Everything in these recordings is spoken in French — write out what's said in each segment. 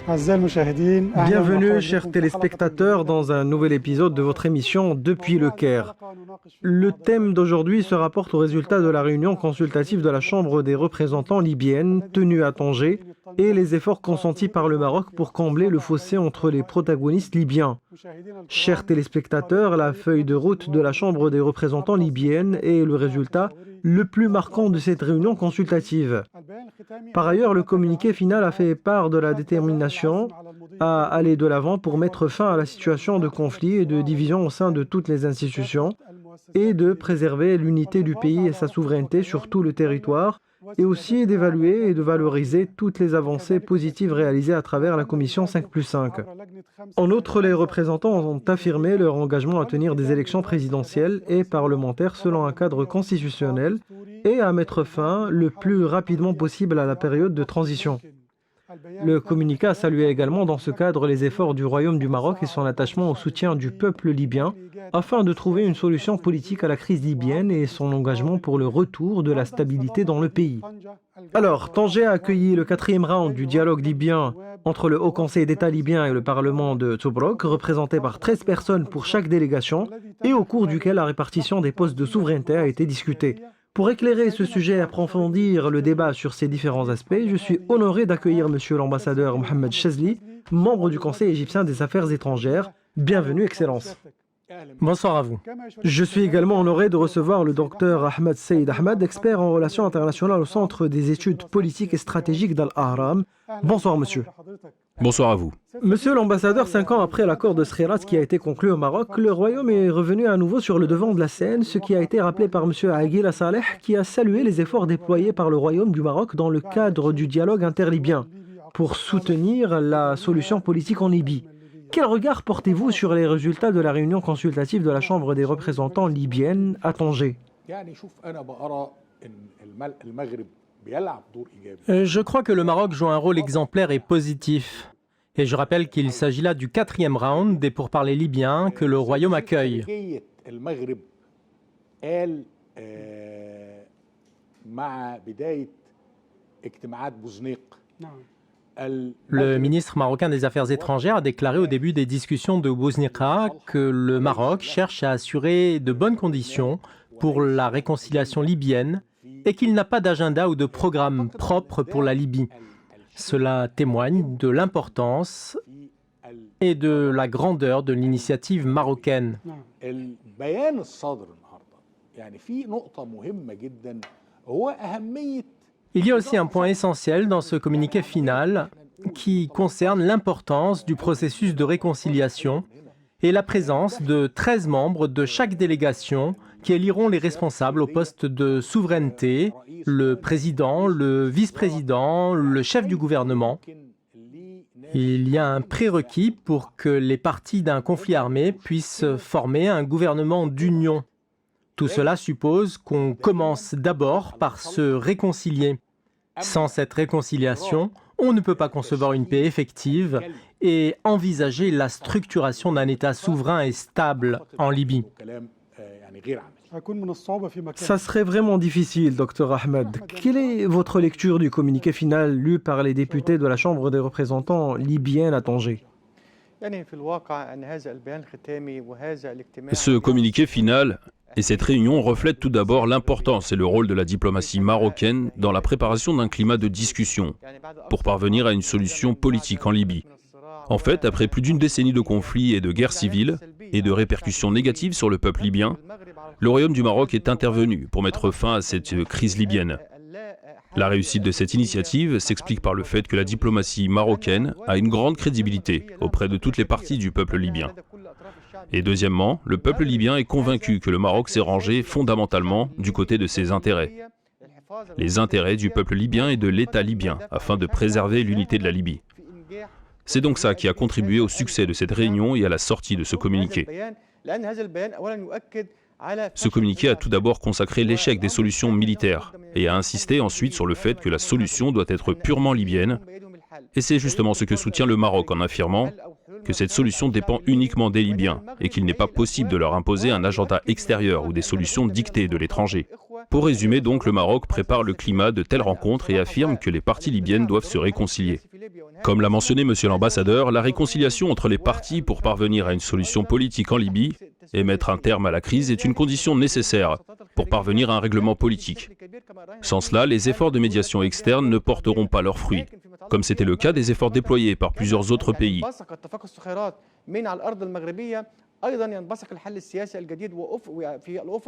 Bienvenue, chers téléspectateurs, dans un nouvel épisode de votre émission Depuis le Caire. Le thème d'aujourd'hui se rapporte aux résultats de la réunion consultative de la Chambre des représentants libyenne tenue à Tanger et les efforts consentis par le Maroc pour combler le fossé entre les protagonistes libyens. Chers téléspectateurs, la feuille de route de la Chambre des représentants libyenne est le résultat le plus marquant de cette réunion consultative. Par ailleurs, le communiqué final a fait part de la détermination à aller de l'avant pour mettre fin à la situation de conflit et de division au sein de toutes les institutions et de préserver l'unité du pays et sa souveraineté sur tout le territoire, et aussi d'évaluer et de valoriser toutes les avancées positives réalisées à travers la commission 5+5. En outre, les représentants ont affirmé leur engagement à tenir des élections présidentielles et parlementaires selon un cadre constitutionnel et à mettre fin le plus rapidement possible à la période de transition. Le communiqué a salué également dans ce cadre les efforts du Royaume du Maroc et son attachement au soutien du peuple libyen afin de trouver une solution politique à la crise libyenne et son engagement pour le retour de la stabilité dans le pays. Alors, Tanger a accueilli le 4e round du dialogue libyen entre le Haut Conseil d'État libyen et le Parlement de Tobruk, représenté par 13 personnes pour chaque délégation, et au cours duquel la répartition des postes de souveraineté a été discutée. Pour éclairer ce sujet et approfondir le débat sur ces différents aspects, je suis honoré d'accueillir Monsieur l'ambassadeur Mohamed Chazli, membre du Conseil égyptien des Affaires étrangères. Bienvenue, Excellence. Bonsoir à vous. Je suis également honoré de recevoir le docteur Ahmed Saïd Ahmed, expert en relations internationales au Centre des études politiques et stratégiques d'Al-Ahram. Bonsoir, monsieur. Bonsoir à vous. Monsieur l'ambassadeur, 5 ans après l'accord de Skhirat qui a été conclu au Maroc, le Royaume est revenu à nouveau sur le devant de la scène, ce qui a été rappelé par monsieur Aguila Saleh, qui a salué les efforts déployés par le Royaume du Maroc dans le cadre du dialogue interlibyen pour soutenir la solution politique en Libye. Quel regard portez-vous sur les résultats de la réunion consultative de la Chambre des représentants libyenne à Tanger? Je crois que le Maroc joue un rôle exemplaire et positif. Et je rappelle qu'il s'agit là du 4e round des pourparlers libyens que le Royaume accueille. Le ministre marocain des Affaires étrangères a déclaré au début des discussions de Bouznika que le Maroc cherche à assurer de bonnes conditions pour la réconciliation libyenne et qu'il n'a pas d'agenda ou de programme propre pour la Libye. Cela témoigne de l'importance et de la grandeur de l'initiative marocaine. Il y a aussi un point essentiel dans ce communiqué final qui concerne l'importance du processus de réconciliation et la présence de 13 membres de chaque délégation qui éliront les responsables au poste de souveraineté, le président, le vice-président, le chef du gouvernement. Il y a un prérequis pour que les parties d'un conflit armé puissent former un gouvernement d'union. Tout cela suppose qu'on commence d'abord par se réconcilier. Sans cette réconciliation, on ne peut pas concevoir une paix effective et envisager la structuration d'un État souverain et stable en Libye. Ça serait vraiment difficile, docteur Ahmed. Quelle est votre lecture du communiqué final lu par les députés de la Chambre des représentants libyenne à Tanger? Ce communiqué final et cette réunion reflètent tout d'abord l'importance et le rôle de la diplomatie marocaine dans la préparation d'un climat de discussion pour parvenir à une solution politique en Libye. En fait, après plus d'une décennie de conflits et de guerres civiles et de répercussions négatives sur le peuple libyen, le Royaume du Maroc est intervenu pour mettre fin à cette crise libyenne. La réussite de cette initiative s'explique par le fait que la diplomatie marocaine a une grande crédibilité auprès de toutes les parties du peuple libyen. Et deuxièmement, le peuple libyen est convaincu que le Maroc s'est rangé fondamentalement du côté de ses intérêts. Les intérêts du peuple libyen et de l'État libyen, afin de préserver l'unité de la Libye. C'est donc ça qui a contribué au succès de cette réunion et à la sortie de ce communiqué. Ce communiqué a tout d'abord consacré l'échec des solutions militaires et a insisté ensuite sur le fait que la solution doit être purement libyenne. Et c'est justement ce que soutient le Maroc en affirmant que cette solution dépend uniquement des Libyens et qu'il n'est pas possible de leur imposer un agenda extérieur ou des solutions dictées de l'étranger. Pour résumer donc, le Maroc prépare le climat de telles rencontres et affirme que les parties libyennes doivent se réconcilier. Comme l'a mentionné Monsieur l'ambassadeur, la réconciliation entre les parties pour parvenir à une solution politique en Libye et mettre un terme à la crise est une condition nécessaire pour parvenir à un règlement politique. Sans cela, les efforts de médiation externe ne porteront pas leurs fruits, comme c'était le cas des efforts déployés par plusieurs autres pays.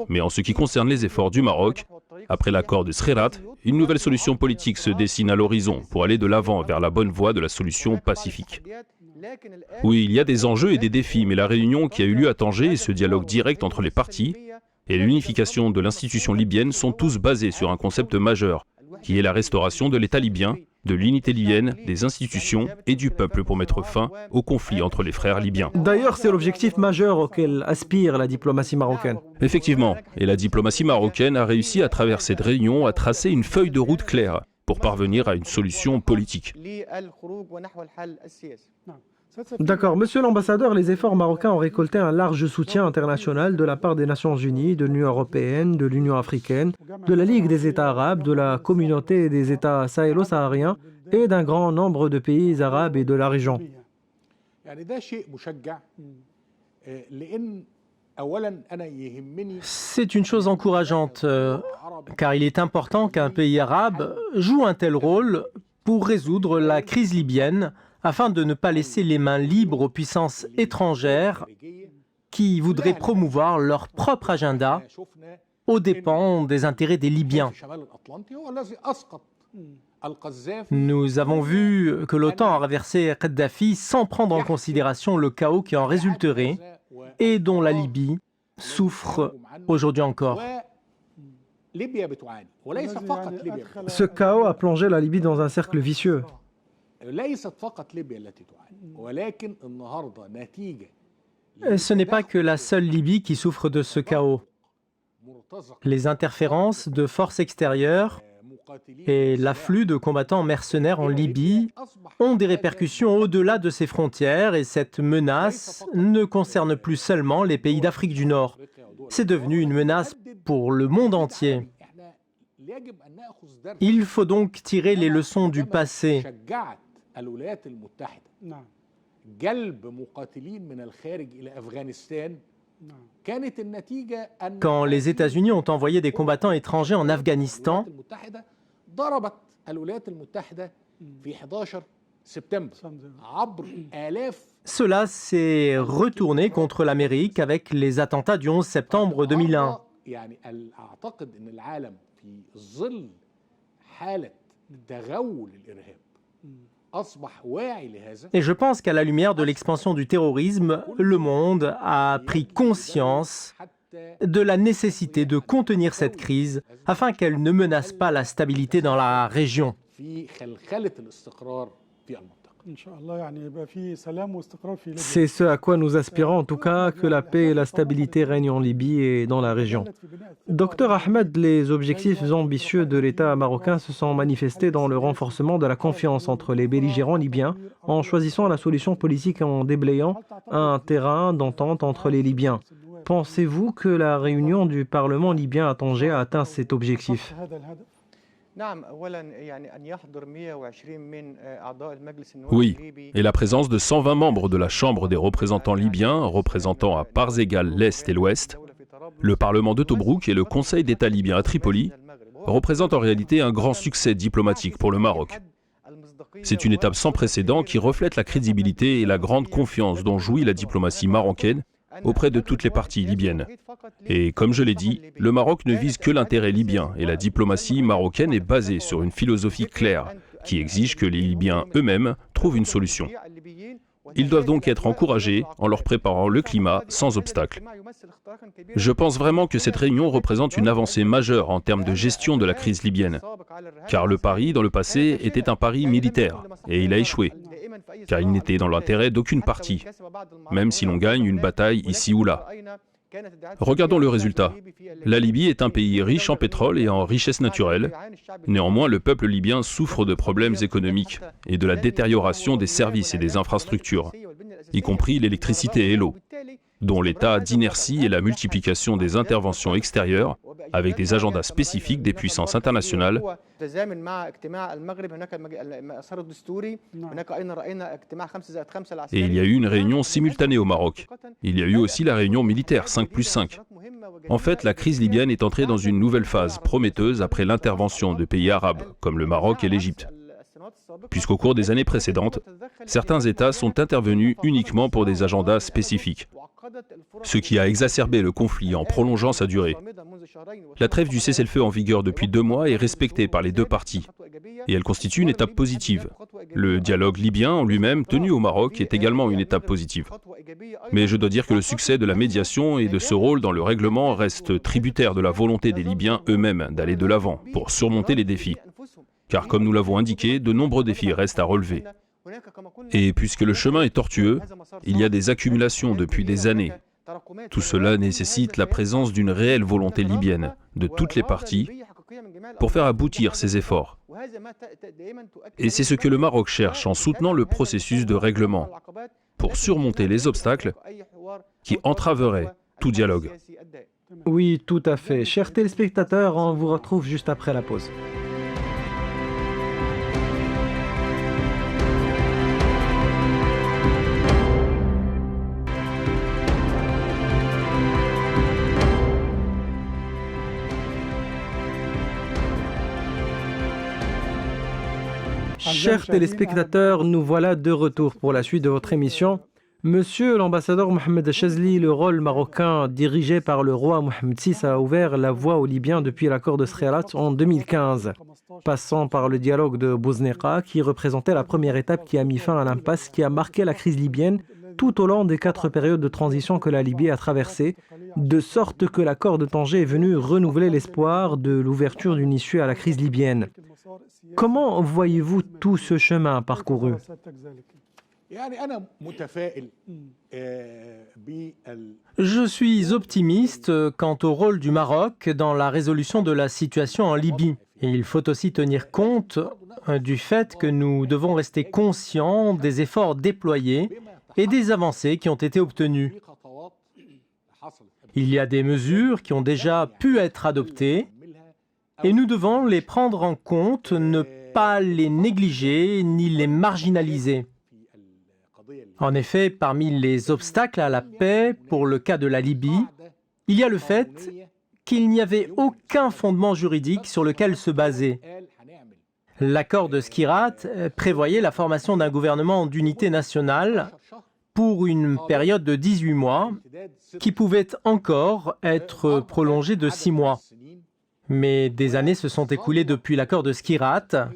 Mais en ce qui concerne les efforts du Maroc, après l'accord de Skhirat, une nouvelle solution politique se dessine à l'horizon pour aller de l'avant vers la bonne voie de la solution pacifique. Oui, il y a des enjeux et des défis, mais la réunion qui a eu lieu à Tanger et ce dialogue direct entre les parties et l'unification de l'institution libyenne sont tous basés sur un concept majeur, qui est la restauration de l'État libyen, de l'unité libyenne, des institutions et du peuple pour mettre fin au conflit entre les frères libyens. D'ailleurs, c'est l'objectif majeur auquel aspire la diplomatie marocaine. Effectivement, et la diplomatie marocaine a réussi à travers cette réunion à tracer une feuille de route claire pour parvenir à une solution politique. D'accord. Monsieur l'ambassadeur, les efforts marocains ont récolté un large soutien international de la part des Nations Unies, de l'Union européenne, de l'Union africaine, de la Ligue des États arabes, de la communauté des États sahélo-sahariens et d'un grand nombre de pays arabes et de la région. C'est une chose encourageante, car il est important qu'un pays arabe joue un tel rôle pour résoudre la crise libyenne, afin de ne pas laisser les mains libres aux puissances étrangères qui voudraient promouvoir leur propre agenda aux dépens des intérêts des Libyens. Nous avons vu que l'OTAN a renversé Kadhafi sans prendre en considération le chaos qui en résulterait et dont la Libye souffre aujourd'hui encore. Ce chaos a plongé la Libye dans un cercle vicieux. Ce n'est pas que la seule Libye qui souffre de ce chaos. Les interférences de forces extérieures et l'afflux de combattants mercenaires en Libye ont des répercussions au-delà de ses frontières et cette menace ne concerne plus seulement les pays d'Afrique du Nord. C'est devenu une menace pour le monde entier. Il faut donc tirer les leçons du passé. Quand les États-Unis ont envoyé des combattants étrangers en Afghanistan, cela s'est retourné contre l'Amérique avec les attentats du 11 septembre 2001. Et je pense qu'à la lumière de l'expansion du terrorisme, le monde a pris conscience de la nécessité de contenir cette crise afin qu'elle ne menace pas la stabilité dans la région. C'est ce à quoi nous aspirons, en tout cas, que la paix et la stabilité règnent en Libye et dans la région. Docteur Ahmed, les objectifs ambitieux de l'État marocain se sont manifestés dans le renforcement de la confiance entre les belligérants libyens en choisissant la solution politique et en déblayant un terrain d'entente entre les Libyens. Pensez-vous que la réunion du Parlement libyen à Tanger a atteint cet objectif ? Oui, et la présence de 120 membres de la Chambre des représentants libyens, représentant à parts égales l'Est et l'Ouest, le Parlement de Tobrouk et le Conseil d'État libyen à Tripoli, représentent en réalité un grand succès diplomatique pour le Maroc. C'est une étape sans précédent qui reflète la crédibilité et la grande confiance dont jouit la diplomatie marocaine auprès de toutes les parties libyennes. Et comme je l'ai dit, le Maroc ne vise que l'intérêt libyen et la diplomatie marocaine est basée sur une philosophie claire qui exige que les Libyens eux-mêmes trouvent une solution. Ils doivent donc être encouragés en leur préparant le climat sans obstacle. Je pense vraiment que cette réunion représente une avancée majeure en termes de gestion de la crise libyenne, car le pari dans le passé était un pari militaire et il a échoué. Car il n'était dans l'intérêt d'aucune partie, même si l'on gagne une bataille ici ou là. Regardons le résultat. La Libye est un pays riche en pétrole et en richesses naturelles. Néanmoins, le peuple libyen souffre de problèmes économiques et de la détérioration des services et des infrastructures, y compris l'électricité et l'eau, dont l'état d'inertie et la multiplication des interventions extérieures avec des agendas spécifiques des puissances internationales. Et il y a eu une réunion simultanée au Maroc. Il y a eu aussi la réunion militaire 5+5. En fait, la crise libyenne est entrée dans une nouvelle phase prometteuse après l'intervention de pays arabes, comme le Maroc et l'Égypte. Puisqu'au cours des années précédentes, certains États sont intervenus uniquement pour des agendas spécifiques, ce qui a exacerbé le conflit en prolongeant sa durée. La trêve du cessez-le-feu en vigueur depuis 2 mois est respectée par les deux parties, et elle constitue une étape positive. Le dialogue libyen en lui-même, tenu au Maroc, est également une étape positive. Mais je dois dire que le succès de la médiation et de ce rôle dans le règlement reste tributaire de la volonté des Libyens eux-mêmes d'aller de l'avant pour surmonter les défis. Car comme nous l'avons indiqué, de nombreux défis restent à relever. Et puisque le chemin est tortueux, il y a des accumulations depuis des années. Tout cela nécessite la présence d'une réelle volonté libyenne, de toutes les parties, pour faire aboutir ces efforts. Et c'est ce que le Maroc cherche en soutenant le processus de règlement, pour surmonter les obstacles qui entraveraient tout dialogue. Oui, tout à fait. Chers téléspectateurs, on vous retrouve juste après la pause. Chers téléspectateurs, nous voilà de retour pour la suite de votre émission. Monsieur l'ambassadeur Mohamed Chazli, le rôle marocain dirigé par le roi Mohamed VI a ouvert la voie aux Libyens depuis l'accord de Skhirat en 2015, passant par le dialogue de Bouzneqa qui représentait la première étape qui a mis fin à l'impasse qui a marqué la crise libyenne tout au long des 4 périodes de transition que la Libye a traversées, de sorte que l'accord de Tanger est venu renouveler l'espoir de l'ouverture d'une issue à la crise libyenne. Comment voyez-vous tout ce chemin parcouru ? Je suis optimiste quant au rôle du Maroc dans la résolution de la situation en Libye. Et il faut aussi tenir compte du fait que nous devons rester conscients des efforts déployés et des avancées qui ont été obtenues. Il y a des mesures qui ont déjà pu être adoptées et nous devons les prendre en compte, ne pas les négliger ni les marginaliser. En effet, parmi les obstacles à la paix pour le cas de la Libye, il y a le fait qu'il n'y avait aucun fondement juridique sur lequel se baser. L'accord de Skhirat prévoyait la formation d'un gouvernement d'unité nationale pour une période de 18 mois qui pouvait encore être prolongée de 6 mois. Mais des années se sont écoulées depuis l'accord de Skhirat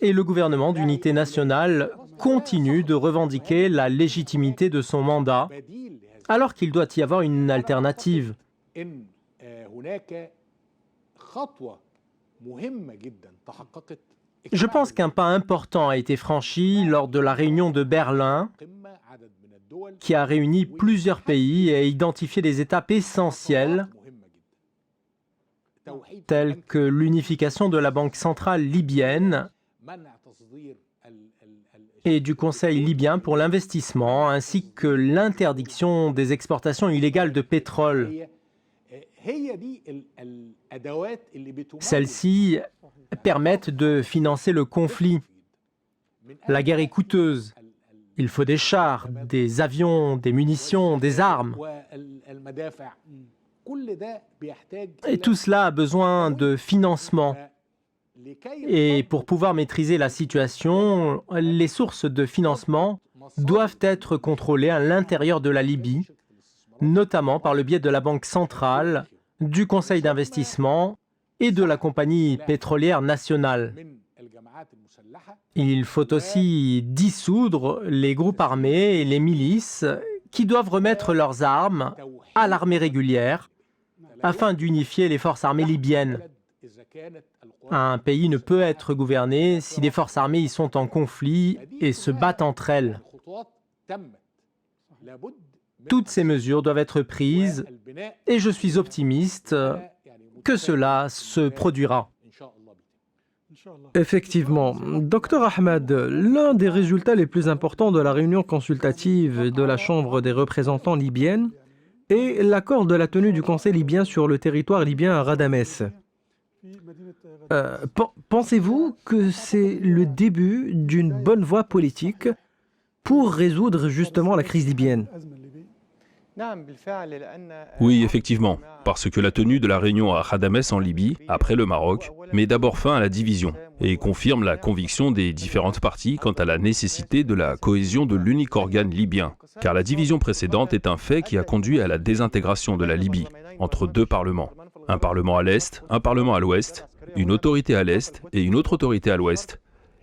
et le gouvernement d'unité nationale continue de revendiquer la légitimité de son mandat, alors qu'il doit y avoir une alternative. Je pense qu'un pas important a été franchi lors de la réunion de Berlin, qui a réuni plusieurs pays et a identifié des étapes essentielles, telles que l'unification de la Banque centrale libyenne et du Conseil libyen pour l'investissement, ainsi que l'interdiction des exportations illégales de pétrole. Celles-ci permettent de financer le conflit. La guerre est coûteuse. Il faut des chars, des avions, des munitions, des armes. Et tout cela a besoin de financement. Et pour pouvoir maîtriser la situation, les sources de financement doivent être contrôlées à l'intérieur de la Libye, notamment par le biais de la Banque centrale, du Conseil d'investissement et de la compagnie pétrolière nationale. Il faut aussi dissoudre les groupes armés et les milices qui doivent remettre leurs armes à l'armée régulière afin d'unifier les forces armées libyennes. Un pays ne peut être gouverné si les forces armées y sont en conflit et se battent entre elles. Toutes ces mesures doivent être prises et je suis optimiste que cela se produira. Effectivement. Docteur Ahmed, l'un des résultats les plus importants de la réunion consultative de la Chambre des représentants libyenne et l'accord de la tenue du Conseil libyen sur le territoire libyen à Radamès. Pensez-vous que c'est le début d'une bonne voie politique pour résoudre justement la crise libyenne? Oui, effectivement, parce que la tenue de la réunion à Radamès en Libye, après le Maroc, met d'abord fin à la division et confirme la conviction des différentes parties quant à la nécessité de la cohésion de l'unique organe libyen, car la division précédente est un fait qui a conduit à la désintégration de la Libye entre deux parlements. Un parlement à l'est, un parlement à l'ouest, une autorité à l'est et une autre autorité à l'ouest,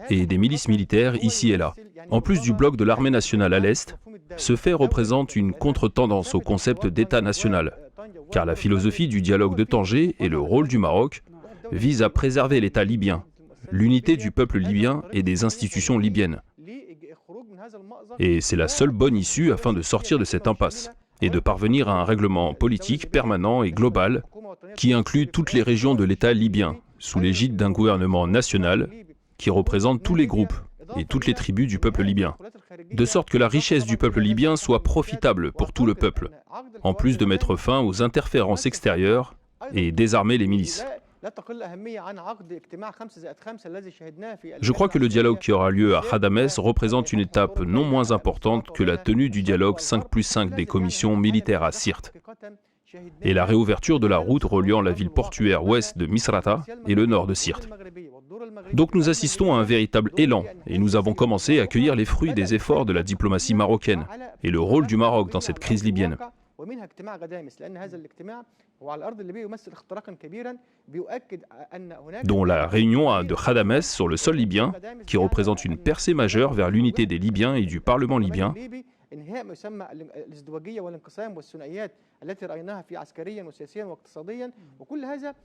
et des milices militaires ici et là. En plus du bloc de l'armée nationale à l'est, ce fait représente une contre-tendance au concept d'État national, car la philosophie du dialogue de Tanger et le rôle du Maroc visent à préserver l'État libyen, l'unité du peuple libyen et des institutions libyennes. Et c'est la seule bonne issue afin de sortir de cette impasse et de parvenir à un règlement politique permanent et global qui inclut toutes les régions de l'État libyen, sous l'égide d'un gouvernement national qui représente tous les groupes et toutes les tribus du peuple libyen, de sorte que la richesse du peuple libyen soit profitable pour tout le peuple, en plus de mettre fin aux interférences extérieures et désarmer les milices. Je crois que le dialogue qui aura lieu à Radamès représente une étape non moins importante que la tenue du dialogue 5+5 des commissions militaires à Sirte et la réouverture de la route reliant la ville portuaire ouest de Misrata et le nord de Sirte. Donc nous assistons à un véritable élan et nous avons commencé à cueillir les fruits des efforts de la diplomatie marocaine et le rôle du Maroc dans cette crise libyenne, dont la réunion de Radamès sur le sol libyen, qui représente une percée majeure vers l'unité des Libyens et du Parlement libyen,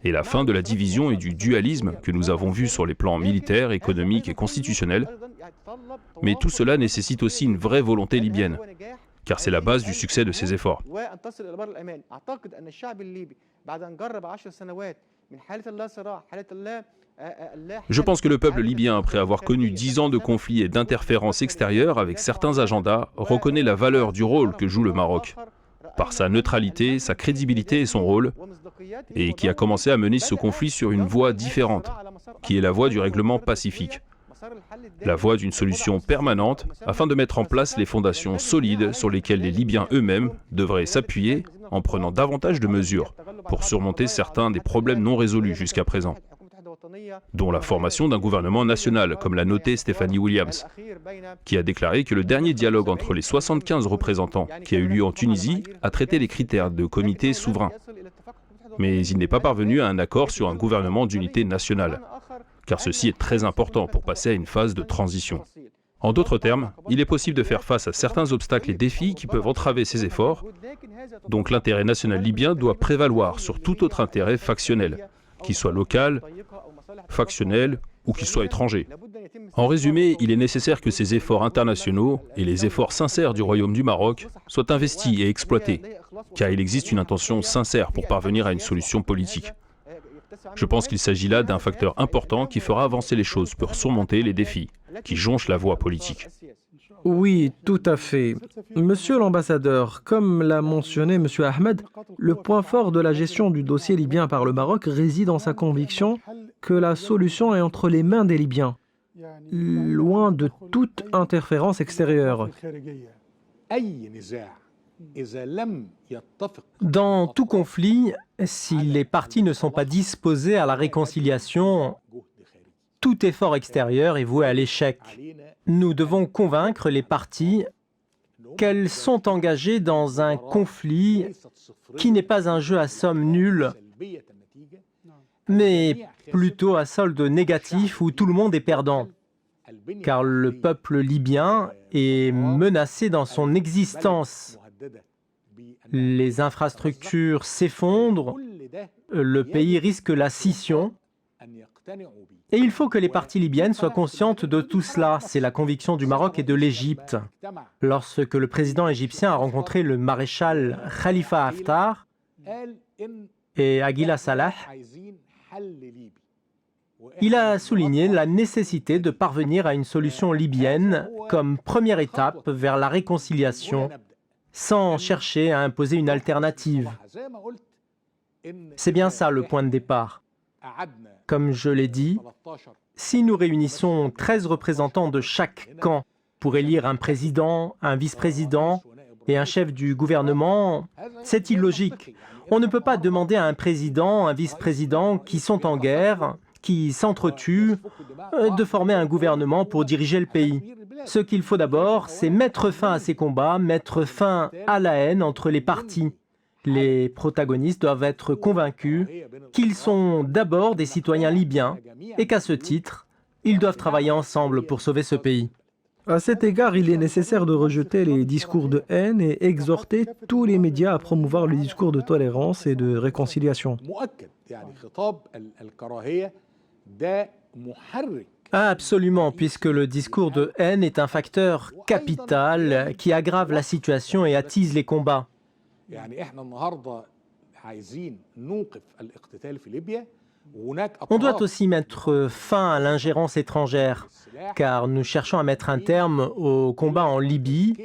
et la fin de la division et du dualisme que nous avons vu sur les plans militaires, économiques et constitutionnels. Mais tout cela nécessite aussi une vraie volonté libyenne, car c'est la base du succès de ces efforts. Je pense que le peuple libyen, après avoir connu 10 ans de conflits et d'interférences extérieures avec certains agendas, reconnaît la valeur du rôle que joue le Maroc, par sa neutralité, sa crédibilité et son rôle, et qui a commencé à mener ce conflit sur une voie différente, qui est la voie du règlement pacifique, la voie d'une solution permanente afin de mettre en place les fondations solides sur lesquelles les Libyens eux-mêmes devraient s'appuyer en prenant davantage de mesures pour surmonter certains des problèmes non résolus jusqu'à présent, dont la formation d'un gouvernement national, comme l'a noté Stephanie Williams, qui a déclaré que le dernier dialogue entre les 75 représentants qui a eu lieu en Tunisie a traité les critères de comité souverain. Mais il n'est pas parvenu à un accord sur un gouvernement d'unité nationale, car ceci est très important pour passer à une phase de transition. En d'autres termes, il est possible de faire face à certains obstacles et défis qui peuvent entraver ces efforts, donc l'intérêt national libyen doit prévaloir sur tout autre intérêt factionnel, qu'il soit local, factionnel ou qu'il soit étranger. En résumé, il est nécessaire que ces efforts internationaux et les efforts sincères du Royaume du Maroc soient investis et exploités, car il existe une intention sincère pour parvenir à une solution politique. Je pense qu'il s'agit là d'un facteur important qui fera avancer les choses pour surmonter les défis qui jonchent la voie politique. Oui, tout à fait. Monsieur l'ambassadeur, comme l'a mentionné Monsieur Ahmed, le point fort de la gestion du dossier libyen par le Maroc réside dans sa conviction que la solution est entre les mains des Libyens, loin de toute interférence extérieure. Dans tout conflit, si les parties ne sont pas disposées à la réconciliation, tout effort extérieur est voué à l'échec. Nous devons convaincre les parties qu'elles sont engagées dans un conflit qui n'est pas un jeu à somme nulle, mais plutôt à solde négatif où tout le monde est perdant. Car le peuple libyen est menacé dans son existence. Les infrastructures s'effondrent, le pays risque la scission. Et il faut que les parties libyennes soient conscientes de tout cela. C'est la conviction du Maroc et de l'Égypte. Lorsque le président égyptien a rencontré le maréchal Khalifa Haftar et Aguila Salah, il a souligné la nécessité de parvenir à une solution libyenne comme première étape vers la réconciliation. sans chercher à imposer une alternative. C'est bien ça le point de départ. Comme je l'ai dit, si nous réunissons 13 représentants de chaque camp pour élire un président, un vice-président et un chef du gouvernement, c'est illogique. On ne peut pas demander à un président, un vice-président qui sont en guerre, qui s'entretuent, de former un gouvernement pour diriger le pays. Ce qu'il faut d'abord, c'est mettre fin à ces combats, mettre fin à la haine entre les partis. Les protagonistes doivent être convaincus qu'ils sont d'abord des citoyens libyens et qu'à ce titre, ils doivent travailler ensemble pour sauver ce pays. À cet égard, il est nécessaire de rejeter les discours de haine et exhorter tous les médias à promouvoir le discours de tolérance et de réconciliation. Absolument, puisque le discours de haine est un facteur capital qui aggrave la situation et attise les combats. On doit aussi mettre fin à l'ingérence étrangère, car nous cherchons à mettre un terme au combat en Libye,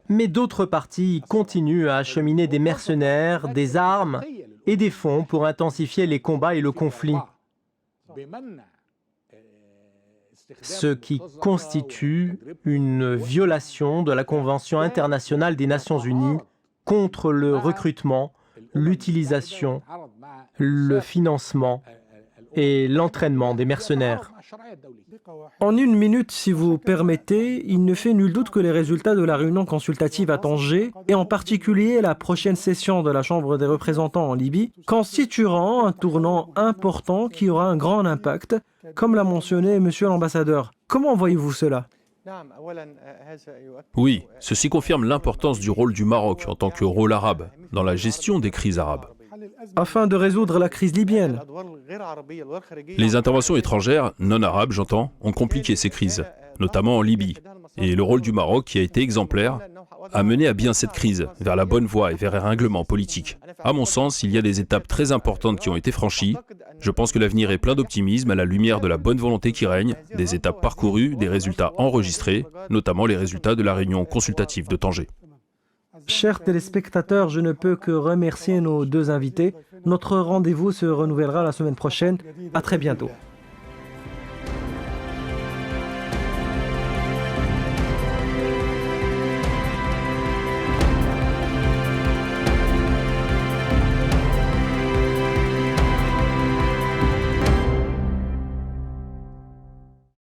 mais d'autres partis continuent à acheminer des mercenaires, des armes et des fonds pour intensifier les combats et le conflit. Ce qui constitue une violation de la Convention internationale des Nations Unies contre le recrutement, l'utilisation, le financement et l'entraînement des mercenaires. En une minute, si vous permettez, il ne fait nul doute que les résultats de la réunion consultative à Tanger, et en particulier la prochaine session de la Chambre des représentants en Libye, constitueront un tournant important qui aura un grand impact, comme l'a mentionné Monsieur l'ambassadeur. Comment voyez-vous cela ? Oui, ceci confirme l'importance du rôle du Maroc en tant que rôle arabe dans la gestion des crises arabes. Afin de résoudre la crise libyenne. Les interventions étrangères, non arabes j'entends, ont compliqué ces crises, notamment en Libye. Et le rôle du Maroc, qui a été exemplaire, a mené à bien cette crise, vers la bonne voie et vers un règlement politique. À mon sens, il y a des étapes très importantes qui ont été franchies. Je pense que l'avenir est plein d'optimisme à la lumière de la bonne volonté qui règne, des étapes parcourues, des résultats enregistrés, notamment les résultats de la réunion consultative de Tanger. Chers téléspectateurs, je ne peux que remercier nos deux invités. Notre rendez-vous se renouvellera la semaine prochaine. À très bientôt.